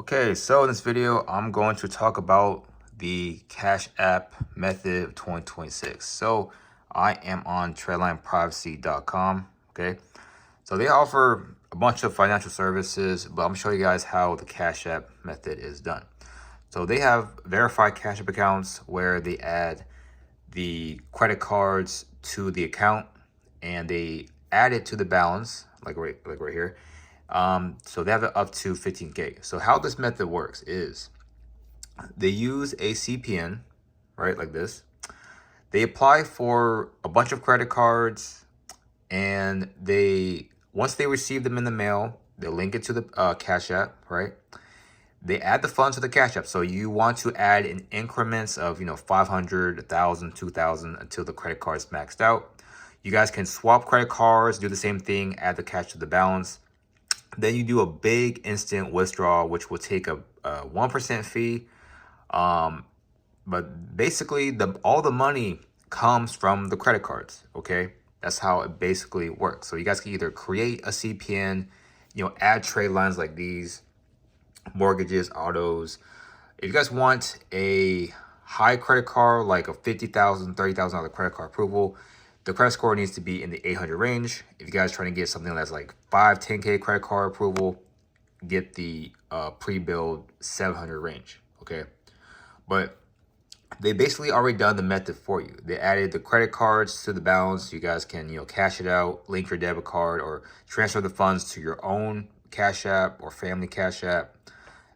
Okay, so in this video, I'm going to talk about the Cash App method of 2026. So I am on TradeLinePrivacy.com. Okay, so they offer a bunch of financial services, but I'm gonna show you guys how the Cash App method is done. So they have verified Cash App accounts where they add the credit cards to the account and they add it to the balance, like right here. So they have it up to 15K. So how this method works is they use a CPN, right, like this. They apply for a bunch of credit cards, and once they receive them in the mail, they link it to the Cash App, right? They add the funds to the Cash App. So you want to add in increments of 500, 1,000, 2,000 until the credit card is maxed out. You guys can swap credit cards, do the same thing, add the cash to the balance. Then you do a big instant withdrawal, which will take a 1% fee. But basically, all the money comes from the credit cards. Okay, that's how it basically works. So you guys can either create a CPN, add trade lines like these, mortgages, autos. If you guys want a high credit card, like a $50,000, $30,000 credit card approval, the credit score needs to be in the 800 range. If you guys trying to get something that's like 5, 10K credit card approval, get the pre-build 700 range, okay? But they basically already done the method for you. They added the credit cards to the balance. You guys can, cash it out, link your debit card, or transfer the funds to your own Cash App or family Cash App.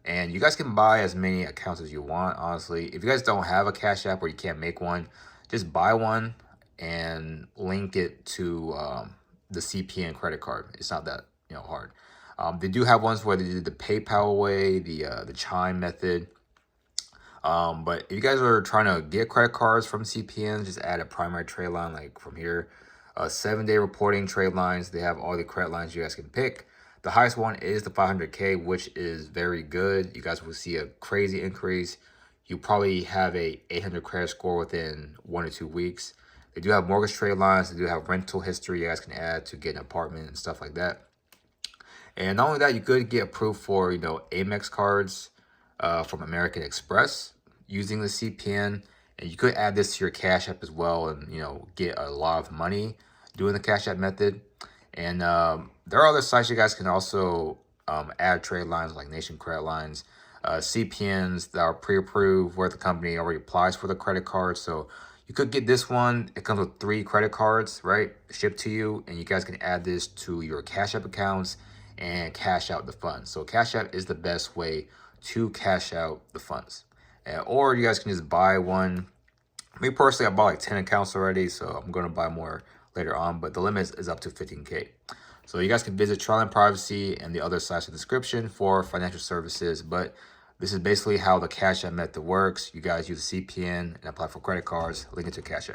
And you guys can buy as many accounts as you want, honestly. If you guys don't have a Cash App or you can't make one, just buy one and link it to the CPN credit card. It's not that hard. They do have ones where they did the PayPal way, the Chime method. But if you guys are trying to get credit cards from CPN, just add a primary trade line like from here. 7-day reporting trade lines. They have all the credit lines you guys can pick. The highest one is the 500K, which is very good. You guys will see a crazy increase. You probably have a 800 credit score within 1 or 2 weeks. They do have mortgage trade lines. They do have rental history you guys can add to get an apartment and stuff like that. And not only that, you could get approved for, Amex cards from American Express using the CPN. And you could add this to your Cash App as well and, get a lot of money doing the Cash App method. And there are other sites you guys can also add trade lines like Nation Credit Lines, CPNs that are pre-approved where the company already applies for the credit card. So you could get this one. It comes with 3 credit cards, right, shipped to you, and you guys can add this to your Cash App accounts and cash out the funds. So Cash App is the best way to cash out the funds. Or you guys can just buy one. Me personally, I bought like 10 accounts already, so I'm going to buy more later on, but the limit is up to 15K. So you guys can visit Trial and Privacy and the other sites in the description for financial services, but this is basically how the Cash App method works. You guys use a CPN and apply for credit cards, link it to Cash App.